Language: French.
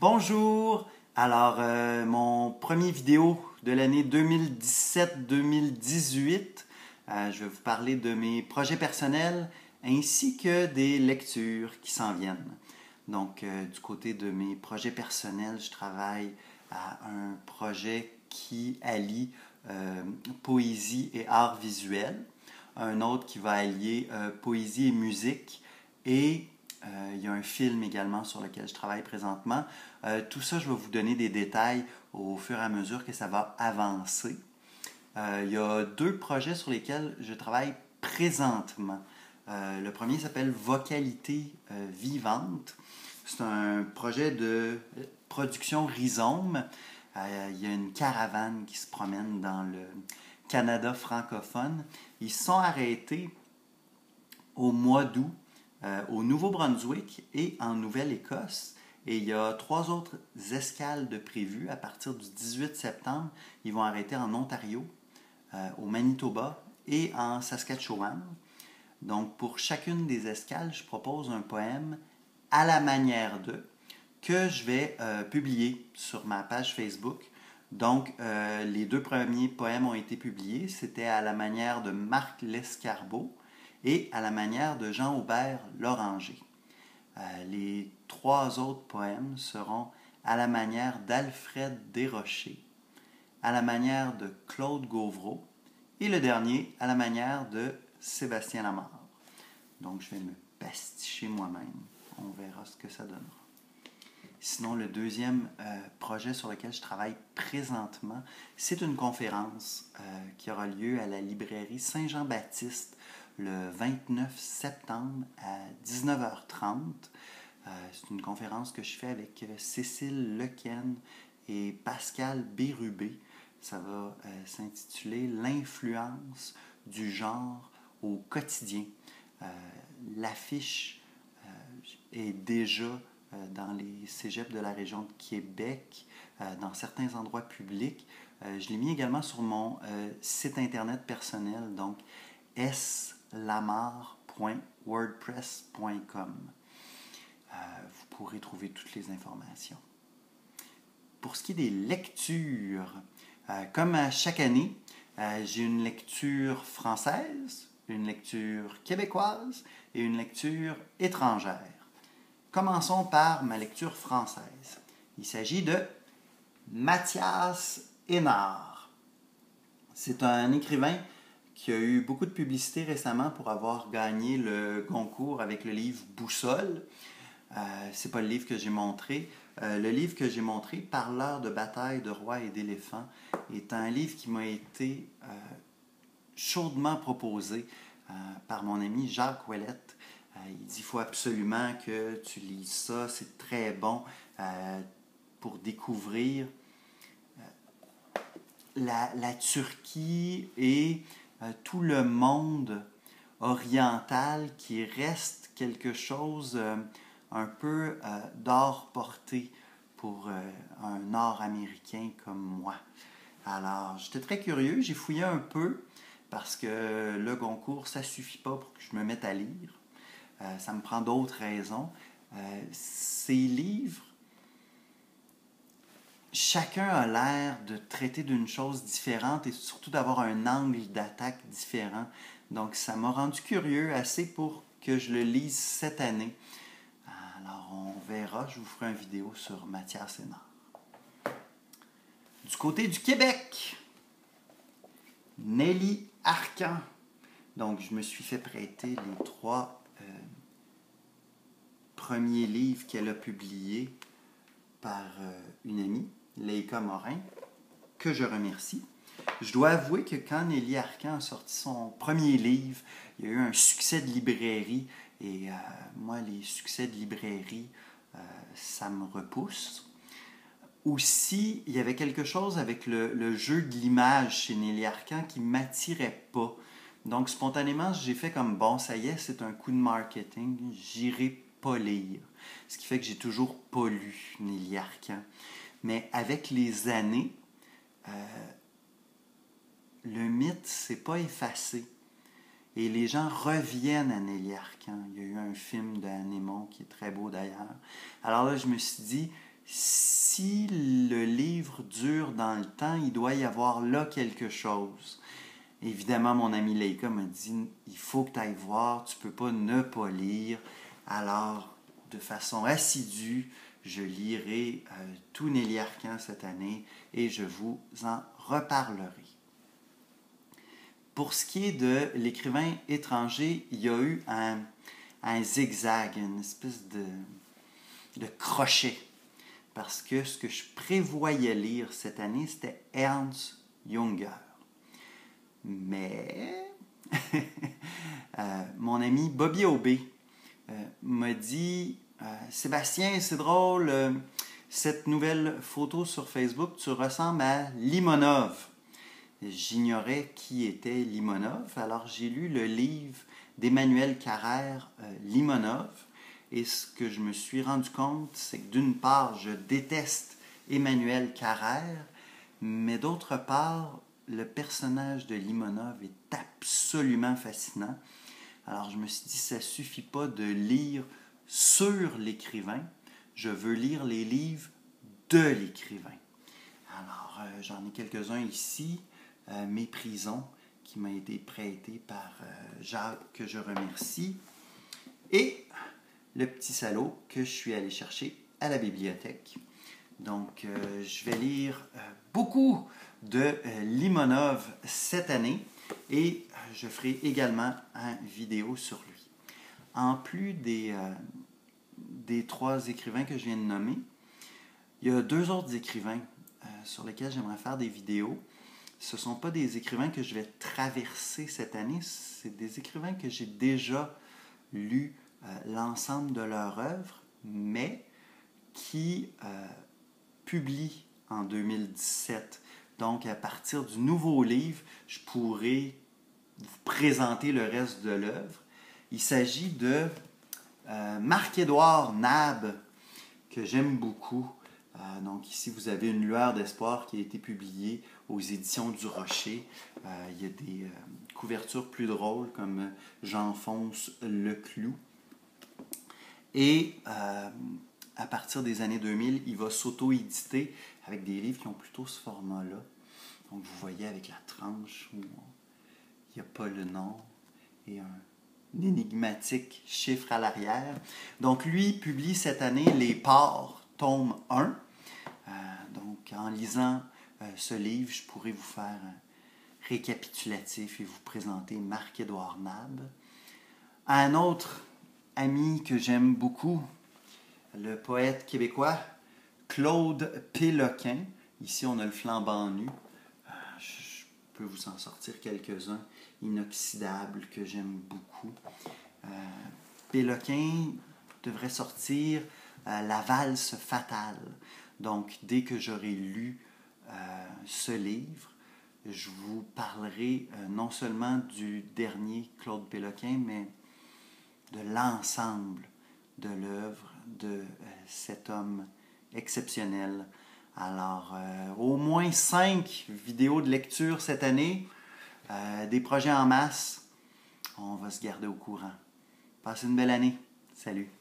Bonjour! Alors, mon premier vidéo de l'année 2017-2018, je vais vous parler de mes projets personnels ainsi que des lectures qui s'en viennent. Donc, du côté de mes projets personnels, je travaille à un projet qui allie poésie et art visuel, un autre qui va allier poésie et musique, et il y a un film également sur lequel je travaille présentement. Tout ça, je vais vous donner des détails au fur et à mesure que ça va avancer. Il y a deux projets sur lesquels je travaille présentement. Le premier s'appelle Vocalité vivante. C'est un projet de production Rhizome. Il y a une caravane qui se promène dans le Canada francophone. Ils se sont arrêtés au mois d'août au Nouveau-Brunswick et en Nouvelle-Écosse. Et il y a 3 autres escales de prévues à partir du 18 septembre. Ils vont arrêter en Ontario, au Manitoba et en Saskatchewan. Donc, pour chacune des escales, je propose un poème à la manière de, que je vais publier sur ma page Facebook. Donc, les 2 premiers poèmes ont été publiés. C'était à la manière de Marc Lescarbot et à la manière de Jean-Aubert Loranger. Les 3 autres poèmes seront à la manière d'Alfred Desrochers, à la manière de Claude Gauvreau et le dernier à la manière de Sébastien Lamarre. Donc, je vais me pasticher moi-même. On verra ce que ça donnera. Sinon, le deuxième projet sur lequel je travaille présentement, c'est une conférence qui aura lieu à la librairie Saint-Jean-Baptiste le 29 septembre à 19h30. C'est une conférence que je fais avec Cécile Lequen et Pascal Bérubé. Ça va s'intituler « L'influence du genre au quotidien ». L'affiche est déjà dans les cégeps de la région de Québec, dans certains endroits publics. Je l'ai mis également sur mon site internet personnel, donc slamarre.wordpress.com. Vous pourrez trouver toutes les informations. Pour ce qui est des lectures, comme à chaque année, j'ai une lecture française, une lecture québécoise et une lecture étrangère. Commençons par ma lecture française. Il s'agit de Mathias Hénard. C'est un écrivain qui a eu beaucoup de publicité récemment pour avoir gagné le concours avec le livre Boussole. C'est pas le livre que j'ai montré. Le livre que j'ai montré, Parleur de bataille, de rois et d'éléphants, est un livre qui m'a été chaudement proposé par mon ami Jacques Ouellette. Il dit: il faut absolument que tu lises ça, c'est très bon pour découvrir la Turquie et tout le monde oriental qui reste quelque chose un peu d'hors portée pour un Nord-Américain comme moi. Alors, j'étais très curieux, j'ai fouillé un peu parce que le concours, ça ne suffit pas pour que je me mette à lire. Ça me prend d'autres raisons. Ces livres, chacun a l'air de traiter d'une chose différente et surtout d'avoir un angle d'attaque différent. Donc, ça m'a rendu curieux assez pour que je le lise cette année. Alors, on verra. Je vous ferai une vidéo sur Mathias Hénard. Du côté du Québec, Nelly Arcan. Donc, je me suis fait prêter les 3 premiers livres qu'elle a publiés par une amie, Leïka Morin, que je remercie. Je dois avouer que quand Nelly Arcan a sorti son premier livre, il y a eu un succès de librairie. Et moi, les succès de librairie, ça me repousse. Aussi, il y avait quelque chose avec le jeu de l'image chez Nelly Arcan qui ne m'attirait pas. Donc, spontanément, j'ai fait comme, bon, ça y est, c'est un coup de marketing, j'irai pas lire. Ce qui fait que j'ai toujours pas lu Nelly Arcan. Mais avec les années, le mythe s'est pas effacé. Et les gens reviennent à Nelly Arcan. Il y a eu un film d'Anne Aymon qui est très beau d'ailleurs. Alors là, je me suis dit, si le livre dure dans le temps, il doit y avoir là quelque chose. Évidemment, mon ami Leica m'a dit, il faut que tu ailles voir, tu ne peux pas ne pas lire. Alors, de façon assidue, je lirai tout Nelly Arcan cette année et je vous en reparlerai. Pour ce qui est de l'écrivain étranger, il y a eu un zigzag, une espèce de crochet. Parce que ce que je prévoyais lire cette année, c'était Ernst Junger. Mais mon ami Bobby Aubé m'a dit Sébastien, c'est drôle, cette nouvelle photo sur Facebook, tu ressembles à Limonov. J'ignorais qui était Limonov, alors j'ai lu le livre d'Emmanuel Carrère, Limonov, et ce que je me suis rendu compte, c'est que d'une part, je déteste Emmanuel Carrère, mais d'autre part, le personnage de Limonov est absolument fascinant. Alors je me suis dit, ça ne suffit pas de lire sur l'écrivain, je veux lire les livres de l'écrivain. Alors j'en ai quelques-uns ici, Mes prisons, qui m'a été prêté par Jacques, que je remercie, et Le petit salaud, que je suis allé chercher à la bibliothèque. Donc je vais lire beaucoup de Limonov cette année, et je ferai également une vidéo sur lui. En plus des 3 écrivains que je viens de nommer, il y a 2 autres écrivains sur lesquels j'aimerais faire des vidéos. Ce ne sont pas des écrivains que je vais traverser cette année, c'est des écrivains que j'ai déjà lu l'ensemble de leur œuvre, mais qui publient en 2017. Donc, à partir du nouveau livre, je pourrai vous présenter le reste de l'œuvre. Il s'agit de Marc-Édouard Nab, que j'aime beaucoup. Donc ici, vous avez Une lueur d'espoir qui a été publiée aux éditions du Rocher. Il y a des couvertures plus drôles comme J'enfonce le clou. Et à partir des années 2000, il va s'auto-éditer avec des livres qui ont plutôt ce format-là. Donc vous voyez avec la tranche où il n'y a pas le nom et un énigmatique chiffre à l'arrière. Donc lui publie cette année Les Parts, tome 1. Donc en lisant ce livre, je pourrais vous faire un récapitulatif et vous présenter Marc-Édouard Nab. Un autre ami que j'aime beaucoup, le poète québécois Claude Péloquin. Ici, on a le flambant nu. Je peux vous en sortir quelques-uns inoxydables que j'aime beaucoup. Péloquin devrait sortir La valse fatale. Donc, dès que j'aurai lu ce livre, je vous parlerai non seulement du dernier Claude Péloquin, mais de l'ensemble de l'œuvre de cet homme exceptionnel. Alors, au moins 5 vidéos de lecture cette année, des projets en masse. On va se garder au courant. Passez une belle année. Salut!